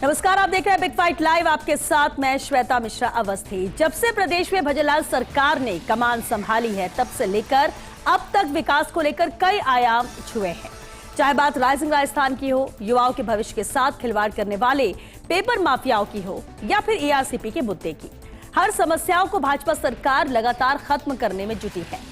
नमस्कार, आप देख रहे हैं बिग फाइट लाइव। आपके साथ मैं श्वेता मिश्रा अवस्थी। जब से प्रदेश में भजनलाल सरकार ने कमान संभाली है, तब से लेकर अब तक विकास को लेकर कई आयाम छुए हैं। चाहे बात राइजिंग राजस्थान की हो, युवाओं के भविष्य के साथ खिलवाड़ करने वाले पेपर माफियाओं की हो, या फिर एआरसीपी के मुद्दे की, हर समस्याओं को भाजपा सरकार लगातार खत्म करने में जुटी है।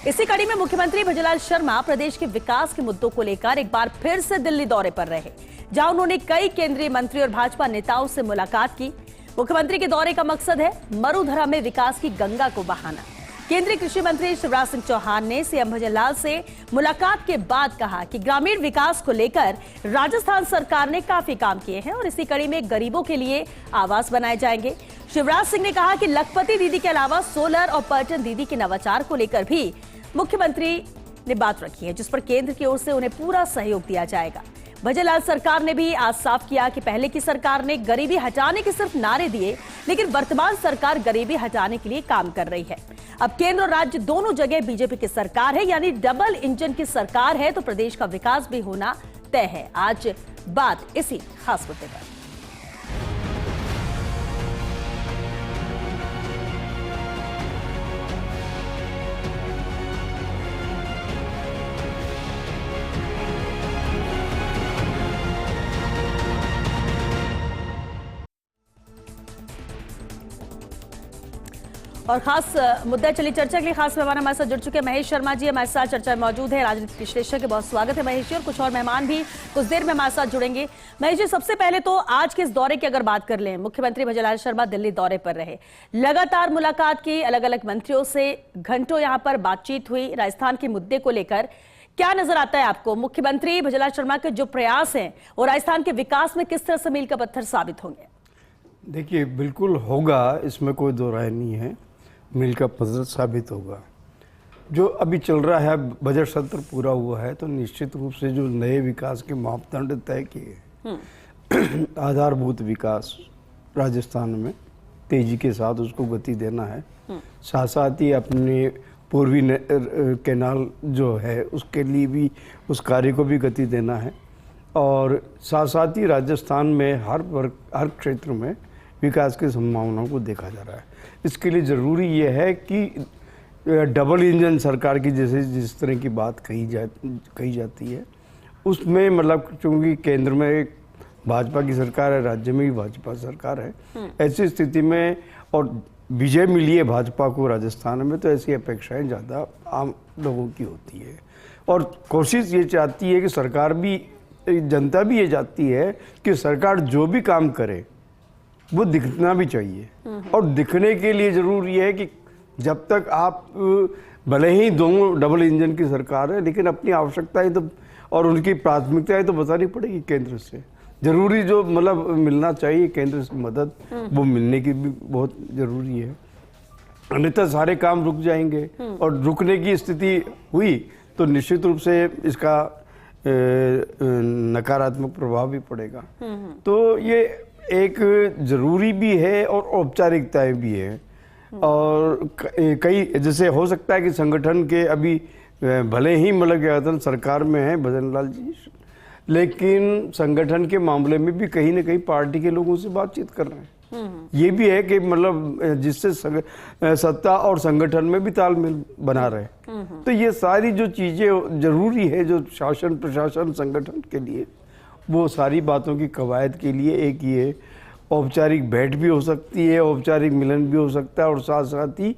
इसी कड़ी में मुख्यमंत्री भजनलाल शर्मा प्रदेश के विकास के मुद्दों को लेकर एक बार फिर से दिल्ली दौरे पर रहे, जहां उन्होंने कई केंद्रीय मंत्री और भाजपा नेताओं से मुलाकात की। मुख्यमंत्री के दौरे का मकसद है मरुधरा में विकास की गंगा को बहाना। केंद्रीय कृषि मंत्री शिवराज सिंह चौहान ने सीएम भजनलाल से मुलाकात के बाद कहा कि ग्रामीण विकास को लेकर राजस्थान सरकार ने काफी काम किए हैं और इसी कड़ी में गरीबों के लिए आवास बनाए जाएंगे। शिवराज सिंह ने कहा कि लखपति दीदी के अलावा सोलर और पर्यटन दीदी के नवाचार को लेकर भी मुख्यमंत्री ने बात रखी है, जिस पर केंद्र की ओर से उन्हें पूरा सहयोग दिया जाएगा। भजनलाल सरकार ने भी आज साफ किया कि पहले की सरकार ने गरीबी हटाने के सिर्फ नारे दिए, लेकिन वर्तमान सरकार गरीबी हटाने के लिए काम कर रही है। अब केंद्र और राज्य दोनों जगह बीजेपी की सरकार है, यानी डबल इंजन की सरकार है, तो प्रदेश का विकास भी होना तय है। आज बात इसी खास मुद्दे पर। और खास मुद्दा चली चर्चा के लिए खास मेहमान हमारे साथ जुड़ चुके हैं महेश शर्मा जी हमारे साथ चर्चा में मौजूद है, राजनीतिक विश्लेषक। बहुत स्वागत है महेश जी, और कुछ और मेहमान भी कुछ देर में हमारे साथ जुड़ेंगे। महेश जी, सबसे पहले तो आज के इस दौरे की अगर बात कर लें, मुख्यमंत्री भजनलाल शर्मा दिल्ली दौरे पर रहे, लगातार मुलाकात की, अलग अलग मंत्रियों से घंटों यहाँ पर बातचीत हुई राजस्थान के मुद्दे को लेकर। क्या नजर आता है आपको, मुख्यमंत्री भजनलाल शर्मा के जो प्रयास हैं और राजस्थान के विकास में किस तरह से मील का पत्थर साबित होंगे? देखिए, बिल्कुल होगा, इसमें कोई दो राय नहीं है, मील का पत्थर साबित होगा। जो अभी चल रहा है, बजट सत्र पूरा हुआ है, तो निश्चित रूप से जो नए विकास के मापदंड तय किए, आधारभूत विकास राजस्थान में तेजी के साथ उसको गति देना है। साथ साथ ही अपने पूर्वी कैनाल जो है उसके लिए भी उस कार्य को भी गति देना है, और साथ साथ ही राजस्थान में हर क्षेत्र में विकास की संभावनाओं को देखा जा रहा है। इसके लिए ज़रूरी ये है कि डबल इंजन सरकार की जैसे जिस तरह की बात कही जाती है, उसमें मतलब चूँकि केंद्र में एक भाजपा की सरकार है, राज्य में भी भाजपा सरकार है, ऐसी स्थिति में और विजय मिली है भाजपा को राजस्थान में, तो ऐसी अपेक्षाएं ज़्यादा आम लोगों की होती है। और कोशिश ये चाहती है कि सरकार भी, जनता भी ये चाहती है कि सरकार जो भी काम करे वो दिखना भी चाहिए, और दिखने के लिए जरूरी है कि जब तक आप भले ही दोनों डबल इंजन की सरकार है, लेकिन अपनी आवश्यकताएं तो और उनकी प्राथमिकताएं तो बतानी पड़ेगी केंद्र से। जरूरी जो मतलब मिलना चाहिए केंद्र से मदद, वो मिलने की भी बहुत जरूरी है, अन्यथा सारे काम रुक जाएंगे, और रुकने की स्थिति हुई तो निश्चित रूप से इसका नकारात्मक प्रभाव भी पड़ेगा। तो ये एक जरूरी भी है और औपचारिकताएं भी है। और कई जैसे हो सकता है कि संगठन के अभी भले ही मतलब क्या कहते हैं सरकार में है भजनलाल जी, लेकिन संगठन के मामले में भी कहीं ना कहीं पार्टी के लोगों से बातचीत कर रहे हैं। ये भी है कि मतलब जिससे सत्ता और संगठन में भी तालमेल बना रहे। तो ये सारी जो चीजें जरूरी है, जो शासन प्रशासन संगठन के लिए, वो सारी बातों की कवायद के लिए एक ये औपचारिक भेंट भी हो सकती है, औपचारिक मिलन भी हो सकता है, और साथ साथ ही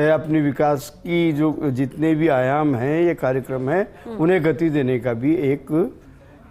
अपने विकास की जो जितने भी आयाम हैं या कार्यक्रम हैं उन्हें गति देने का भी एक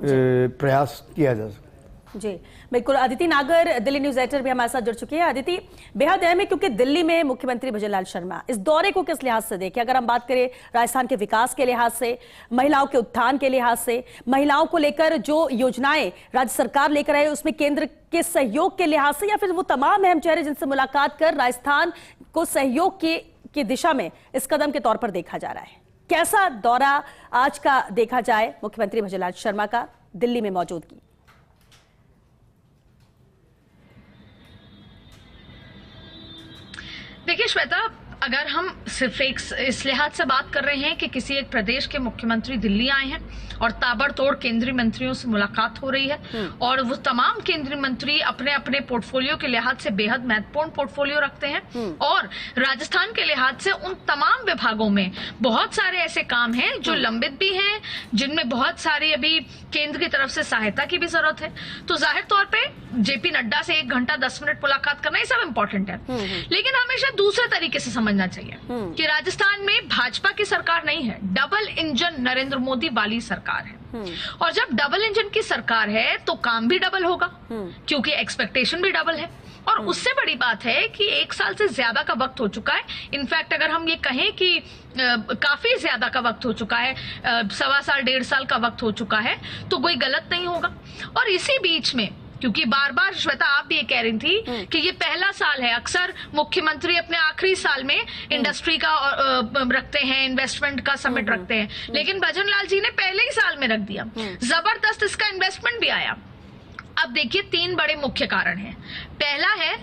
प्रयास किया जा सकता है। जी बिल्कुल। अदिति नागर दिल्ली न्यूज एडिटर भी हमारे साथ जुड़ चुकी है। अदिति, बेहद अहम है क्योंकि दिल्ली में मुख्यमंत्री भजनलाल शर्मा इस दौरे को किस लिहाज से देखें? अगर हम बात करें राजस्थान के विकास के लिहाज से, महिलाओं के उत्थान के लिहाज से, महिलाओं को लेकर जो योजनाएं राज्य सरकार लेकर आए उसमें केंद्र के सहयोग के लिहाज से, या फिर वो तमाम अहम चेहरे जिनसे मुलाकात कर राजस्थान को सहयोग की दिशा में इस कदम के तौर पर देखा जा रहा है, कैसा दौरा आज का देखा जाए मुख्यमंत्री भजनलाल शर्मा का दिल्ली में मौजूदगी? देखिए श्वेता, अगर हम सिर्फ एक इस लिहाज से बात कर रहे हैं कि किसी एक प्रदेश के मुख्यमंत्री दिल्ली आए हैं और ताबड़तोड़ केंद्रीय मंत्रियों से मुलाकात हो रही है और वो तमाम केंद्रीय मंत्री अपने अपने पोर्टफोलियो के लिहाज से बेहद महत्वपूर्ण पोर्टफोलियो रखते हैं और राजस्थान के लिहाज से उन तमाम विभागों में बहुत सारे ऐसे काम हैं जो लंबित भी हैं, जिनमें बहुत सारी अभी केंद्र की तरफ से सहायता की भी जरूरत है। तो जाहिर तौर पे जेपी नड्डा से 1 घंटा 10 मिनट मुलाकात करना ये सब इंपॉर्टेंट है, लेकिन हमेशा दूसरे तरीके से समझना चाहिए कि राजस्थान में भाजपा की सरकार नहीं है, डबल इंजन नरेंद्र मोदी वाली सरकार है। और जब डबल इंजन की सरकार है तो काम भी डबल होगा क्योंकि एक्सपेक्टेशन भी डबल है। और उससे बड़ी बात है कि 1 साल से ज्यादा का वक्त हो चुका है, इनफैक्ट अगर हम ये कहें कि काफी ज्यादा का वक्त हो चुका है, 1.25 साल 1.5 साल का वक्त हो चुका है, तो कोई गलत नहीं होगा। और इसी बीच में क्योंकि बार बार श्वेता आप भी ये कह रही थी कि ये पहला साल है, अक्सर मुख्यमंत्री अपने आखिरी साल में इंडस्ट्री का रखते हैं, इन्वेस्टमेंट का समिट रखते हैं, लेकिन भजन लाल जी ने पहले ही साल में रख दिया, जबरदस्त इसका इन्वेस्टमेंट भी आया। अब देखिए 3 बड़े मुख्य कारण हैं। पहला है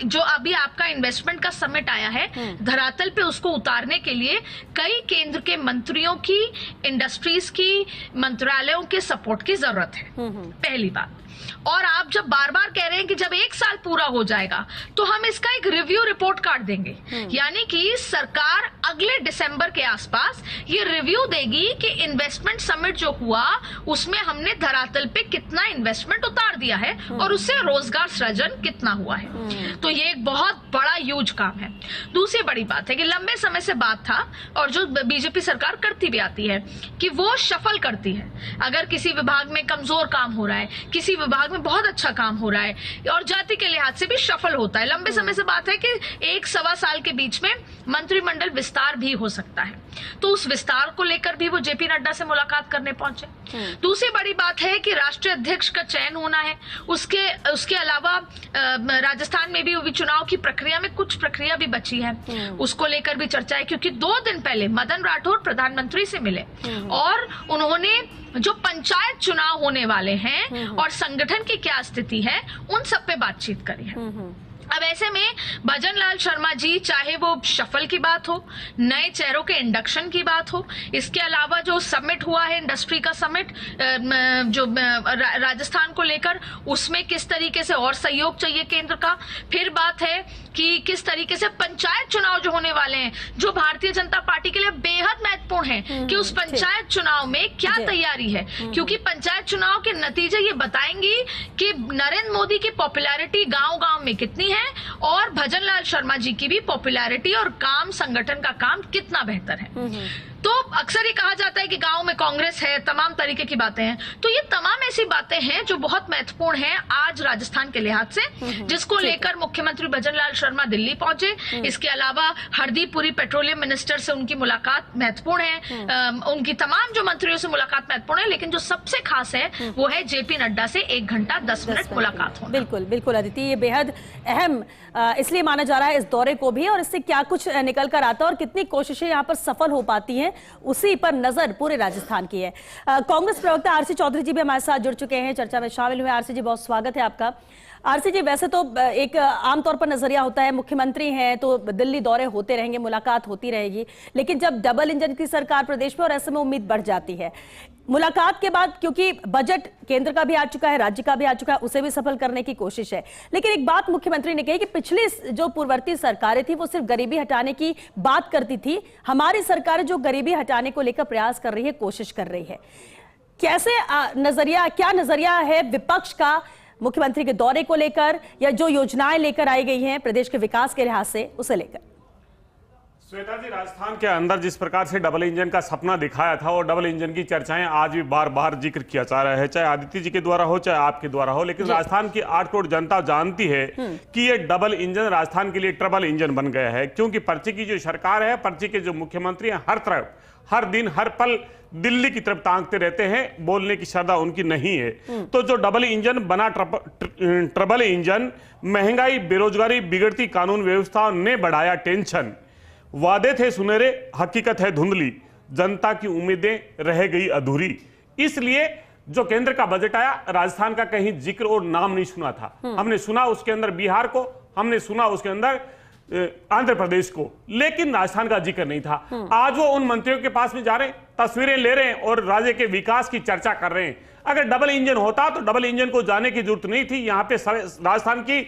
जो अभी आपका इन्वेस्टमेंट का समिट आया है, धरातल पे उसको उतारने के लिए कई केंद्र के मंत्रियों की, इंडस्ट्रीज की, मंत्रालयों के सपोर्ट की जरूरत है, पहली बात। और आप जब बार बार कह रहे हैं कि जब 1 साल पूरा हो जाएगा तो हम इसका एक रिव्यू रिपोर्ट कार्ड देंगे, यानी कि सरकार अगले दिसंबर के आसपास ये रिव्यू देगी कि इन्वेस्टमेंट समिट जो हुआ उसमें हमने धरातल पे कितना इन्वेस्टमेंट उतार दिया है और उससे रोजगार सृजन कितना हुआ है। तो ये एक बहुत बड़ा ह्यूज काम है। दूसरी बड़ी बात है कि लंबे समय से बात था और जो बीजेपी सरकार करती भी आती है कि वो शफल करती है। अगर किसी विभाग में कमजोर काम हो रहा है, किसी विभाग में बहुत अच्छा काम हो रहा है और जाति के लिहाज से भी सफल होता है, लंबे समय से बात है कि 1-1.25 साल के बीच में मंत्रिमंडल विस्तार भी हो सकता है, तो उस विस्तार को लेकर भी वो जेपी नड्डा से मुलाकात करने पहुंचे। दूसरी बड़ी बात है कि राष्ट्रीय अध्यक्ष का चयन होना है, उसके अलावा राजस्थान में भी चुनाव की प्रक्रिया में कुछ प्रक्रिया भी बची है, उसको लेकर भी चर्चा है, क्योंकि 2 दिन पहले मदन राठौर प्रधानमंत्री से मिले और उन्होंने जो पंचायत चुनाव होने वाले हैं और संगठन की क्या स्थिति है उन सब पे बातचीत करी है। अब ऐसे में भजन लाल शर्मा जी, चाहे वो शफल की बात हो, नए चेहरों के इंडक्शन की बात हो, इसके अलावा जो समिट हुआ है इंडस्ट्री का समिट जो राजस्थान को लेकर, उसमें किस तरीके से और सहयोग चाहिए केंद्र का, फिर बात है कि किस तरीके से पंचायत चुनाव जो होने वाले हैं जो भारतीय जनता पार्टी के लिए बेहद महत्वपूर्ण है कि उस पंचायत चुनाव में क्या तैयारी है, क्योंकि पंचायत चुनाव के नतीजे ये बताएंगी कि नरेंद्र मोदी की पॉपुलैरिटी गांव-गांव में कितनी है और भजन लाल शर्मा जी की भी पॉपुलैरिटी और काम, संगठन का काम कितना बेहतर है। तो अक्सर ये कहा जाता है कि गांव में कांग्रेस है, तमाम तरीके की बातें हैं, तो ये तमाम ऐसी बातें हैं जो बहुत महत्वपूर्ण हैं आज राजस्थान के लिहाज से, जिसको लेकर मुख्यमंत्री भजन लाल शर्मा दिल्ली पहुंचे। इसके अलावा हरदीप पुरी पेट्रोलियम मिनिस्टर से उनकी मुलाकात महत्वपूर्ण है, उनकी तमाम जो मंत्रियों से मुलाकात महत्वपूर्ण है, लेकिन जो सबसे खास है वो है जेपी नड्डा से 1 घंटा 10 मिनट मुलाकात होना। बिल्कुल बिल्कुल अदिति, ये बेहद अहम इसलिए माना जा रहा है इस दौरे को भी, और इससे क्या कुछ निकल कर आता है और कितनी कोशिशें यहाँ पर सफल हो पाती हैं उसी पर नजर पूरे राजस्थान की है। कांग्रेस प्रवक्ता आरसी चौधरी जी भी हमारे साथ जुड़ चुके हैं, चर्चा में शामिल हुए। आरसी जी, बहुत स्वागत है आपका। आरसी जी, वैसे तो एक आमतौर पर नजरिया होता है मुख्यमंत्री हैं तो दिल्ली दौरे होते रहेंगे, मुलाकात होती रहेगी, लेकिन जब डबल इंजन की सरकार प्रदेश में और ऐसे में उम्मीद बढ़ जाती है मुलाकात के बाद, क्योंकि बजट केंद्र का भी आ चुका है, राज्य का भी आ चुका है, उसे भी सफल करने की कोशिश है। लेकिन एक बात मुख्यमंत्री ने कही कि पिछली जो पूर्ववर्ती सरकारें थी वो सिर्फ गरीबी हटाने की बात करती थी, हमारी सरकार जो गरीबी हटाने को लेकर प्रयास कर रही है, कोशिश कर रही है। कैसे क्या नजरिया है विपक्ष का मुख्यमंत्री के दौरे को लेकर, या जो योजनाएं लेकर आई गई हैं प्रदेश के विकास के लिहाज से, उसे लेकर? श्वेता जी, राजस्थान के अंदर जिस प्रकार से डबल इंजन का सपना दिखाया था और डबल इंजन की चर्चाएं आज भी बार बार जिक्र किया जा रहा है, चाहे आदित्य जी के द्वारा हो चाहे आपके द्वारा हो, लेकिन राजस्थान की 8 करोड़ जनता जानती है कि ये डबल इंजन राजस्थान के लिए ट्रबल इंजन बन गया है, क्योंकि पर्ची की जो सरकार है, पर्ची के जो मुख्यमंत्री हैं, हर तरफ हर दिन हर पल दिल्ली की तरफ तांकते रहते हैं, बोलने की श्रद्धा उनकी नहीं है। तो जो डबल इंजन बना ट्रबल इंजन, महंगाई, बेरोजगारी, बिगड़ती कानून व्यवस्था ने बढ़ाया टेंशन, वादे थे सुनहरे, हकीकत है धुंधली, जनता की उम्मीदें रह गई अधूरी। इसलिए जो केंद्र का बजट आया, राजस्थान का कहीं जिक्र और नाम नहीं सुना था। हमने सुना उसके अंदर बिहार को, हमने सुना उसके अंदर आंध्र प्रदेश को, लेकिन राजस्थान का जिक्र नहीं था। आज वो उन मंत्रियों के पास में जा रहे हैं, तस्वीरें ले रहे हैं और राज्य के विकास की चर्चा कर रहे हैं। अगर डबल इंजन होता तो डबल इंजन को जाने की जरूरत नहीं थी, यहाँ पे राजस्थान की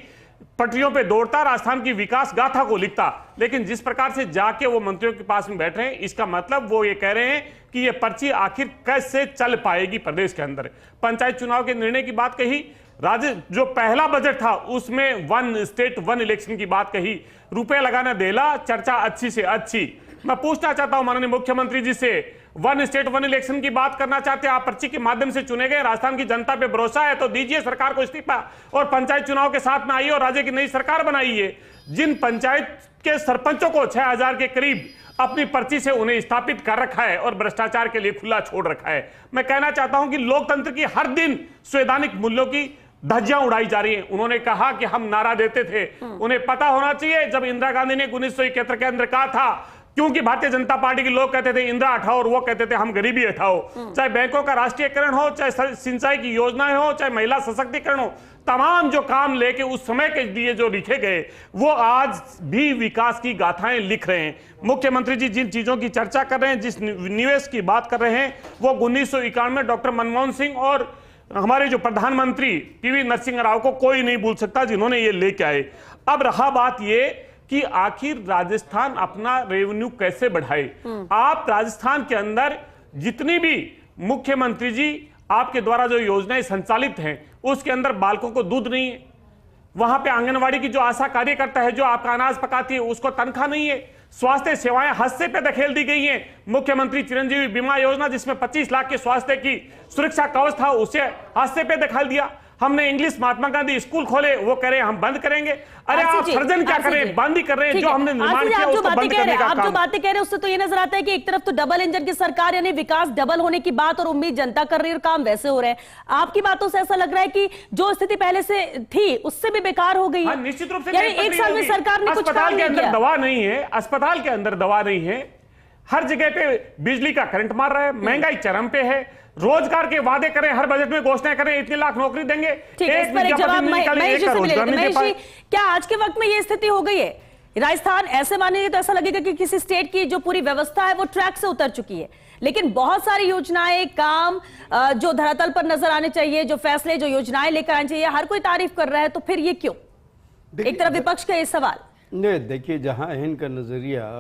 पटरियों पे दौड़ता, राजस्थान की विकास गाथा को लिखता। लेकिन जिस प्रकार से जाके वो मंत्रियों के पास में बैठ रहे हैं, इसका मतलब वो ये कह रहे हैं कि ये पर्ची आखिर कैसे चल पाएगी प्रदेश के अंदर। पंचायत चुनाव के निर्णय की बात कही, राज्य जो पहला बजट था उसमें 1 स्टेट 1 इलेक्शन की बात कही, रुपए लगाना देला, चर्चा अच्छी से अच्छी। मैं पूछना चाहता हूं माननीय मुख्यमंत्री जी से, 1 स्टेट 1 इलेक्शन की बात करना चाहते हैं आप, पर्ची के माध्यम से चुने गए, राजस्थान की जनता पे भरोसा है तो दीजिए सरकार को इस्तीफा और पंचायत चुनाव के साथ में आइए और राज्य की नई सरकार बनाइए। जिन पंचायत के सरपंचों को 6000 के करीब अपनी पर्ची से उन्हें स्थापित कर रखा है और भ्रष्टाचार के लिए खुला छोड़ रखा है। मैं कहना चाहता हूं कि लोकतंत्र की हर दिन संवैधानिक मूल्यों की धज्जियां उड़ाई जा रही हैं। उन्होंने कहा कि हम नारा देते थे, उन्हें पता होना चाहिए जब इंदिरा गांधी ने 1971 के अंदर कहा था, क्योंकि भारतीय जनता पार्टी के लोग कहते थे इंदिरा हटाओ और वो कहते थे हम गरीबी हटाओ। चाहे बैंकों का राष्ट्रीयकरण हो, चाहे सिंचाई की योजनाएं हो, चाहे महिला सशक्तिकरण हो, तमाम जो काम लेके उस समय के लिए जो लिखे गए वो आज भी विकास की गाथाएं लिख रहे हैं। मुख्यमंत्री जी जिन चीजों की चर्चा कर रहे हैं, जिस निवेश की बात कर रहे हैं, वो 1991 में डॉक्टर मनमोहन सिंह और हमारे जो प्रधानमंत्री पीवी नरसिंह राव को कोई नहीं भूल सकता जिन्होंने ये लेके आए। अब रहा बात ये कि आखिर राजस्थान अपना रेवेन्यू कैसे बढ़ाए। आप राजस्थान के अंदर जितनी भी मुख्यमंत्री जी आपके द्वारा जो योजनाएं संचालित हैं उसके अंदर बालकों को दूध नहीं है, वहां पे आंगनवाड़ी की जो आशा कार्यकर्ता है जो आपका अनाज पकाती है उसको तनख्वाह नहीं है, स्वास्थ्य सेवाएं हस्ते पे धकेल दी गई हैं। मुख्यमंत्री चिरंजीवी बीमा योजना जिसमें 25 लाख के स्वास्थ्य की सुरक्षा कवच था उसे हस्ते पे धकेल दिया। हमने इंग्लिश महात्मा गांधी स्कूल खोले, वो कह रहे हैं हम बंद करेंगे। अरे आप सर्जन क्या कर रहे हैं, बंद ही कर रहे हैं। जो हमने निर्माण किया उसको बंद करने का आप जो काम। बातें कह रहे हैं उससे तो ये नजर आता है कि एक तरफ तो डबल इंजन की सरकार यानी विकास डबल होने की बात और उम्मीद जनता कर रही है और काम वैसे हो रहे हैं। आपकी बातों से ऐसा लग रहा है कि जो स्थिति पहले से थी उससे भी बेकार हो गई है। निश्चित रूप से यानी एक साल में सरकार ने कुछ काम नहीं किया। दवा नहीं है, अस्पताल के अंदर दवा नहीं है, हर जगह पे बिजली का करंट मार रहा है, महंगाई चरम पे है, रोजगार के वादे करें, हर बजट में घोषणाएं करें, इतने लाख नौकरी देंगे। ठीक है, इस पर एक जवाब महेश जी से मिलेगा। महेश जी, क्या आज के वक्त में ये स्थिति हो गई है? राजस्थान ऐसे मानेंगे तो ऐसा लगेगा कि किसी स्टेट की जो पूरी व्यवस्था है वो ट्रैक से उतर चुकी है, लेकिन बहुत सारी योजनाएं, काम जो धरातल पर नजर आने चाहिए, जो फैसले, जो योजनाएं लेकर आने चाहिए, हर कोई तारीफ कर रहा है, तो फिर ये क्यों? एक तरफ विपक्ष का ये सवाल। नहीं, देखिए, जहां इनका नजरिया,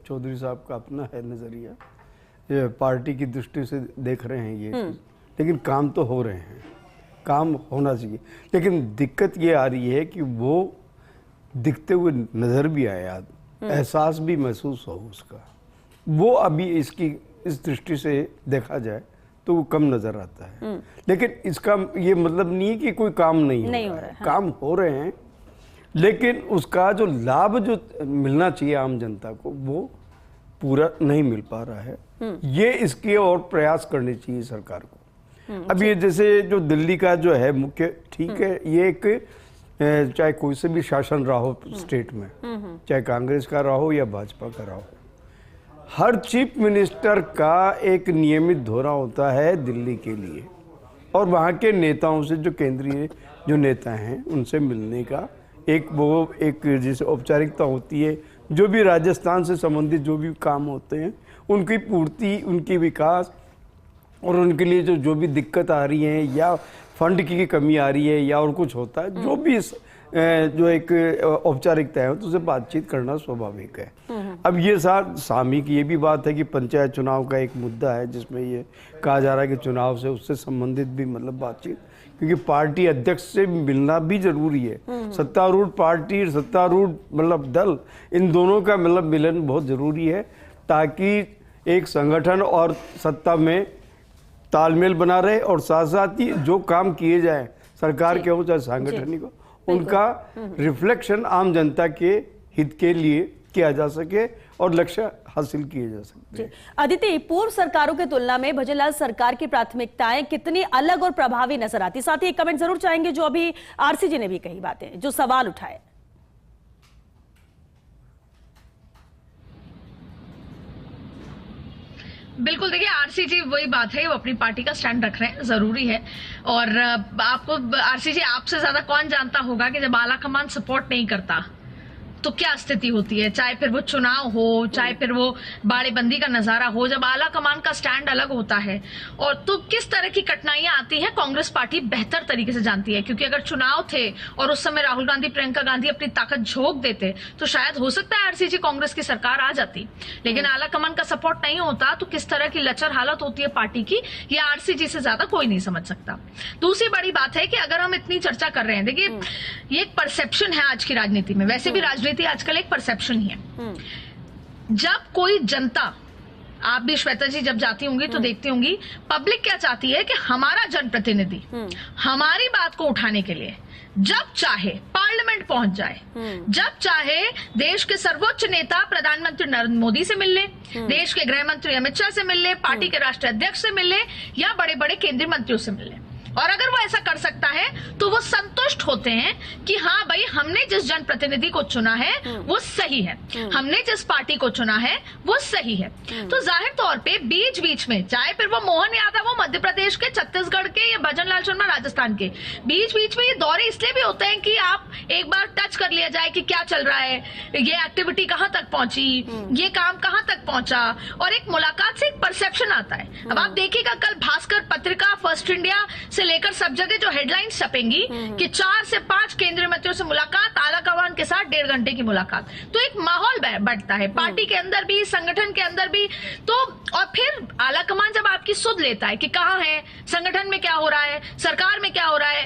चौधरी साहब का अपना है नजरिया, ये पार्टी की दृष्टि से देख रहे हैं ये चीज़, लेकिन काम तो हो रहे हैं, काम होना चाहिए। लेकिन दिक्कत ये आ रही है कि वो दिखते हुए नजर भी आए, एहसास भी महसूस हो उसका, वो अभी इसकी इस दृष्टि से देखा जाए तो वो कम नजर आता है। लेकिन इसका ये मतलब नहीं है कि कोई काम नहीं हो रहा है। काम हो रहे हैं, लेकिन उसका जो लाभ जो मिलना चाहिए आम जनता को वो पूरा नहीं मिल पा रहा है। ये इसके और प्रयास करने चाहिए सरकार को। अब ये जैसे जो दिल्ली का जो है मुख्य, ठीक है, ये एक चाहे कोई से भी शासन रहा हो स्टेट में, चाहे कांग्रेस का रहा हो या भाजपा का रहा हो, हर चीफ मिनिस्टर का एक नियमित दौरा होता है दिल्ली के लिए और वहाँ के नेताओं से, जो केंद्रीय जो नेता हैं उनसे मिलने का एक जैसे औपचारिकता होती है। जो भी राजस्थान से संबंधित जो भी काम होते हैं उनकी पूर्ति, उनकी विकास और उनके लिए जो भी दिक्कत आ रही है या फंड की कमी आ रही है या और कुछ होता है, जो भी जो एक औपचारिकता है तो उससे बातचीत करना स्वाभाविक है। अब ये सामयिक ये भी बात है कि पंचायत चुनाव का एक मुद्दा है जिसमें ये कहा जा रहा है कि चुनाव से उससे संबंधित भी मतलब बातचीत, क्योंकि पार्टी अध्यक्ष से मिलना भी जरूरी है। सत्तारूढ़ पार्टी, सत्तारूढ़ मतलब दल, इन दोनों का मतलब मिलन बहुत जरूरी है ताकि एक संगठन और सत्ता में तालमेल बना रहे और साथ साथ ही जो काम किए जाए सरकार के हो चाहे सांगठनिक हो, उनका रिफ्लेक्शन आम जनता के हित के लिए किया जा सके और लक्ष्य हासिल किए जा सकते हैं। अदिति, पूर्व सरकारों की तुलना में भजनलाल सरकार की प्राथमिकताएं कितनी अलग और प्रभावी नजर आती? साथ ही एक कमेंट जरूर चाहेंगे जो अभी आरसी जी ने भी कही बातें, जो सवाल उठाए। बिल्कुल, देखिए आरसी जी वही बात है, वो अपनी पार्टी का स्टैंड रख रहे हैं, जरूरी है। और आपको आरसी जी, आपसे ज्यादा कौन जानता होगा कि जब आला कमान सपोर्ट नहीं करता तो क्या स्थिति होती है, चाहे फिर वो चुनाव हो, चाहे फिर वो बाड़ेबंदी का नजारा हो, जब आला कमान का स्टैंड अलग होता है और तो किस तरह की कठिनाइयां आती है कांग्रेस पार्टी बेहतर तरीके से जानती है। क्योंकि अगर चुनाव थे और उस समय राहुल गांधी, प्रियंका गांधी अपनी ताकत झोंक देते तो शायद हो सकता है आरसीजी कांग्रेस की सरकार आ जाती, लेकिन आला कमान का सपोर्ट नहीं होता तो किस तरह की लचर हालत होती है पार्टी की, ये आरसीजी से ज्यादा कोई नहीं समझ सकता। दूसरी बड़ी बात है कि अगर हम इतनी चर्चा कर रहे हैं, देखिए ये एक परसेप्शन है आज की राजनीति में, वैसे भी राजनीति आजकल एक परसेप्शन ही है। जब कोई जनता, आप भी श्वेता जी जब जाती होंगी तो देखती होंगी, पब्लिक क्या चाहती है कि हमारा जनप्रतिनिधि हमारी बात को उठाने के लिए जब चाहे पार्लियामेंट पहुंच जाए, जब चाहे देश के सर्वोच्च नेता प्रधानमंत्री नरेंद्र मोदी से मिल ले, देश के गृह मंत्री अमित शाह से मिल ले, पार्टी के राष्ट्रीय अध्यक्ष से मिल ले या बड़े बड़े केंद्रीय मंत्रियों से मिल ले। और अगर वो ऐसा कर सकता है तो वो संतुष्ट होते हैं कि हाँ भाई, हमने जिस जनप्रतिनिधि को चुना है वो सही है, हमने जिस पार्टी को चुना है वो सही है। तो जाहिर तौर पे बीच बीच में, चाहे फिर वो मोहन यादव हो मध्य प्रदेश के, छत्तीसगढ़ के, या भजन लाल शर्मा राजस्थान के, बीच बीच में ये दौरे इसलिए भी होते हैं कि आप एक बार टच कर लिया जाए कि क्या चल रहा है, ये एक्टिविटी कहाँ तक पहुंची, ये काम कहाँ तक पहुंचा, और एक मुलाकात से एक परसेप्शन आता है। अब आप देखिएगा कल भास्कर पत्रिका, फर्स्ट इंडिया से लेकर सब जगह जो हेडलाइंस छपेंगी कि 4 से 5 केंद्रीय मंत्रियों से मुलाकात, आला कमान के साथ 1.5 घंटे की मुलाकात, तो एक माहौल बढ़ता है पार्टी के अंदर भी, संगठन के अंदर भी। तो और फिर आला कमान जब आपकी सुध लेता है कि कहाँ है, संगठन में क्या हो रहा है, सरकार में क्या हो रहा है।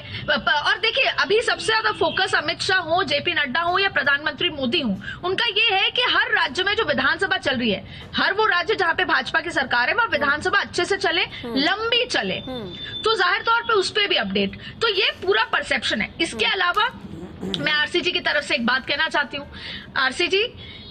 और देखिए अभी सबसे ज्यादा फोकस अमित शाह हो, जेपी नड्डा हो या प्रधानमंत्री मोदी हो, उनका ये है कि हर राज्य में जो विधानसभा चल रही है, हर वो राज्य जहां पे भाजपा की सरकार है वह विधानसभा अच्छे से चले, लंबी चले, तो जाहिर तौर पे उस पे भी अपडेट। तो ये पूरा परसेप्शन है। इसके अलावा मैं आरसीजी की तरफ से एक बात कहना चाहती हूँ। आरसीजी,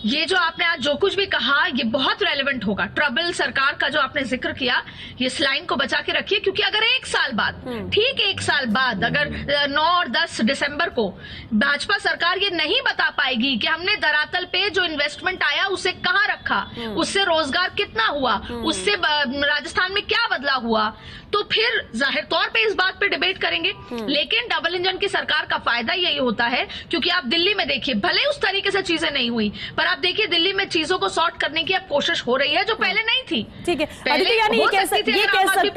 ये जो आपने आज जो कुछ भी कहा ये बहुत रेलेवेंट होगा। ट्रबल सरकार का जो आपने जिक्र किया, ये इस लाइन को बचा के रखिए, क्योंकि अगर एक साल बाद, ठीक 1 साल बाद, अगर 9 और 10 दिसंबर को भाजपा सरकार ये नहीं बता पाएगी कि हमने धरातल पे जो इन्वेस्टमेंट आया उसे कहाँ रखा, उससे रोजगार कितना हुआ, उससे राजस्थान में क्या बदला हुआ, तो फिर जाहिर तौर पे इस बात पे डिबेट करेंगे। लेकिन डबल इंजन की सरकार का फायदा यही होता है, क्योंकि आप दिल्ली में देखिए, भले उस तरीके से चीजें नहीं हुई, पर आप देखिए दिल्ली में चीजों को सॉर्ट करने की अब कोशिश हो रही है जो पहले नहीं थी। ठीक है, अदिति, यानी ये कह सकते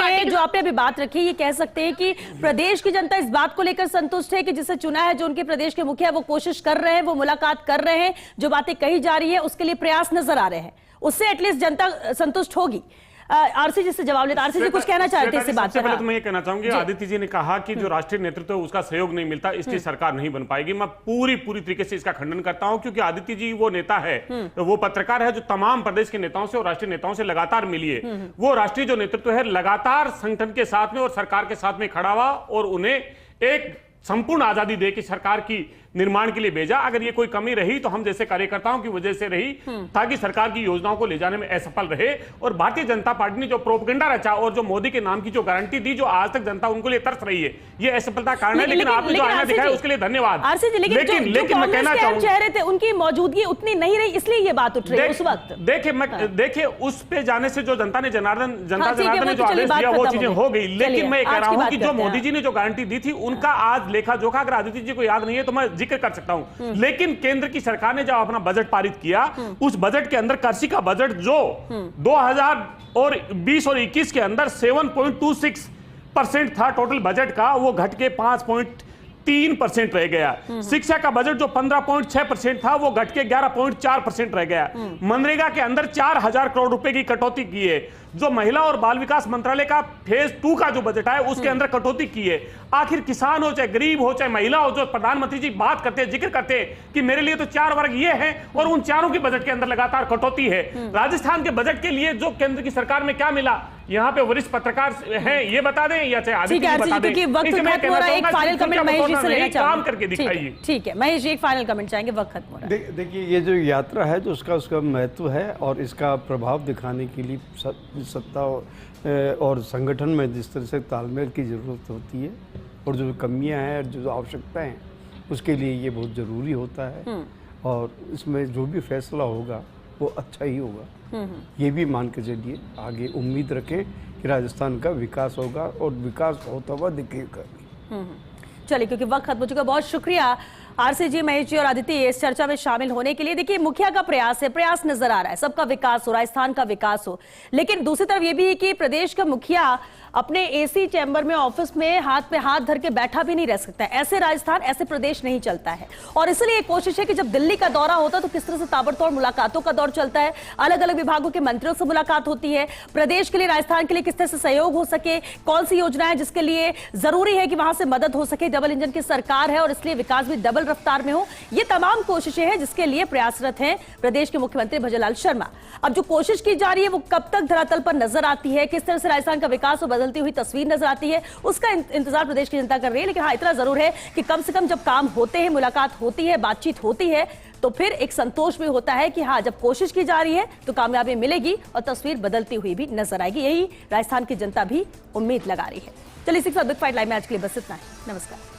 हैं, जो आपने अभी बात रखी, ये कह सकते हैं कि प्रदेश की जनता इस बात को लेकर संतुष्ट है कि जिसे चुना है, जो उनके प्रदेश के मुखिया, वो कोशिश कर रहे हैं, वो मुलाकात कर रहे हैं, जो बातें कही जा रही है उसके लिए प्रयास नजर आ रहे हैं, उससे एटलीस्ट जनता संतुष्ट होगी। आरसीजी से जवाब लेता, आरसीजी कुछ कहना चाहते हैं इस बात पर? पहले तो मैं ये कहना चाहूंगी, आदित्य जी ने कहा कि जो राष्ट्रीय नेतृत्व है उसका सहयोग नहीं मिलता, इसकी सरकार नहीं बन पाएगी। मैं पूरी तरीके से इसका खंडन करता हूं, क्योंकि आदित्य जी वो नेता है, वो पत्रकार है जो तमाम प्रदेश के नेताओं से और राष्ट्रीय नेताओं से लगातार मिली है। वो राष्ट्रीय जो नेतृत्व है लगातार संगठन के साथ में और सरकार के साथ में खड़ा हुआ और उन्हें एक संपूर्ण आजादी दे के सरकार की निर्माण के लिए भेजा। अगर ये कोई कमी रही तो हम जैसे कार्यकर्ताओं की वजह से रही, ताकि सरकार की योजनाओं को ले जाने में असफल रहे। और भारतीय जनता पार्टी ने जो प्रोपेगेंडा रचा और जो मोदी के नाम की जो गारंटी दी, जो आज तक जनता उनको लिए तरस रही है, ये असफलता कारण है। लेकिन आपने जो आईना दिखाया उसके लिए धन्यवाद। लेकिन मैं कहना चाहूंगा, चेहरे थे उनकी मौजूदगी उतनी नहीं रही, इसलिए ये बात उठ रही है उस वक्त। देखिए उस पे जाने से जो जनता जनार्दन ने जो आदेश दिया वो चीजें हो गई। लेकिन मैं कह रहा हूं कि जो मोदी जी ने जो गारंटी दी थी उनका आज लेखा जोखा अगर आदित्य जी को याद नहीं है तो मैं जिक्र कर सकता हूं। लेकिन केंद्र की सरकार ने जब अपना बजट पारित किया, उस बजट के अंदर कृषि का बजट जो 2020 और 21 के अंदर 7.26% था टोटल बजट का, वो घट के 5.3% रह गया। शिक्षा का बजट जो 15.6% था वो घट के 11.4% रह गया। मनरेगा के अंदर 4,000 करोड़ रुपए की कटौती की है। जो महिला और बाल विकास मंत्रालय का फेज 2 का जो बजट है उसके अंदर कटौती की है। आखिर किसान हो चाहे गरीब हो चाहे महिला हो, जो प्रधानमंत्री जी बात करते हैं, जिक्र करते हैं कि मेरे लिए तो 4 वर्ग ये हैं, और उन चारों के बजट के अंदर लगातार कटौती है। राजस्थान के बजट के लिए जो केंद्र की सरकार में क्या मिला, यहाँ पे वरिष्ठ पत्रकार हैं ये बता दें या चाहे आदित्य जी बता दें। एक फाइनल कमेंट महेश जी से लेना चाहूंगा, काम करके दिखाइए। ठीक है महेश जी, एक फाइनल कमेंट चाहेंगे, वक्त खत्म हो रहा है। देखिए ये जो यात्रा है जो उसका महत्व है और इसका प्रभाव दिखाने के लिए सत्ता और संगठन में जिस तरह से तालमेल की ज़रूरत होती है और जो कमियां हैं और जो आवश्यकताएं हैं उसके लिए ये बहुत ज़रूरी होता है। और इसमें जो भी फैसला होगा वो अच्छा ही होगा, ये भी मान के चलिए। आगे उम्मीद रखें कि राजस्थान का विकास होगा और विकास होता हुआ दिखेगा। चलिए, क्योंकि वक्त खत्म हो चुका, बहुत शुक्रिया आरसीजी, महेश जी और आदित्य इस चर्चा में शामिल होने के लिए। देखिए, मुखिया का प्रयास है, प्रयास नजर आ रहा है, सबका विकास हो, राजस्थान का विकास हो, लेकिन दूसरी तरफ ये भी है कि प्रदेश का मुखिया अपने एसी चैम्बर में, ऑफिस में हाथ पे हाथ धर के बैठा भी नहीं रह सकता है। ऐसे राजस्थान, ऐसे प्रदेश नहीं चलता है। और इसलिए कोशिश है कि जब दिल्ली का दौरा होता है तो किस तरह से ताबड़तोड़ मुलाकातों का दौर चलता है, अलग अलग विभागों के मंत्रियों से मुलाकात होती है, प्रदेश के लिए, राजस्थान के लिए किस तरह से सहयोग हो सके, कौन सी योजना है जिसके लिए जरूरी है कि वहां से मदद हो सके। डबल इंजन की सरकार है और इसलिए विकास भी डबल रफ्तार में हो। ये तमाम कोशिशें हैं जिसके लिए प्रयासरत हैं प्रदेश के मुख्यमंत्री भजनलाल शर्मा। अब जो कोशिश की जा रही है वो कब तक धरातल पर नजर आती है, किस तरह से राजस्थान का विकास और बदलती हुई तस्वीर नजर आती है, उसका इंतजार प्रदेश की जनता कर रही है। लेकिन हाँ, इतना जरूर है कि कम से कम जब काम होते हैं, मुलाकात होती है, बातचीत होती है, तो फिर एक संतोष भी होता है कि हाँ, जब कोशिश की जा रही है तो कामयाबी मिलेगी और तस्वीर बदलती हुई भी नजर आएगी। यही राजस्थान की जनता भी उम्मीद लगा रही है। चलिए, 6 बिग फाइट लाइव में आज के लिए बस इतना है। नमस्कार।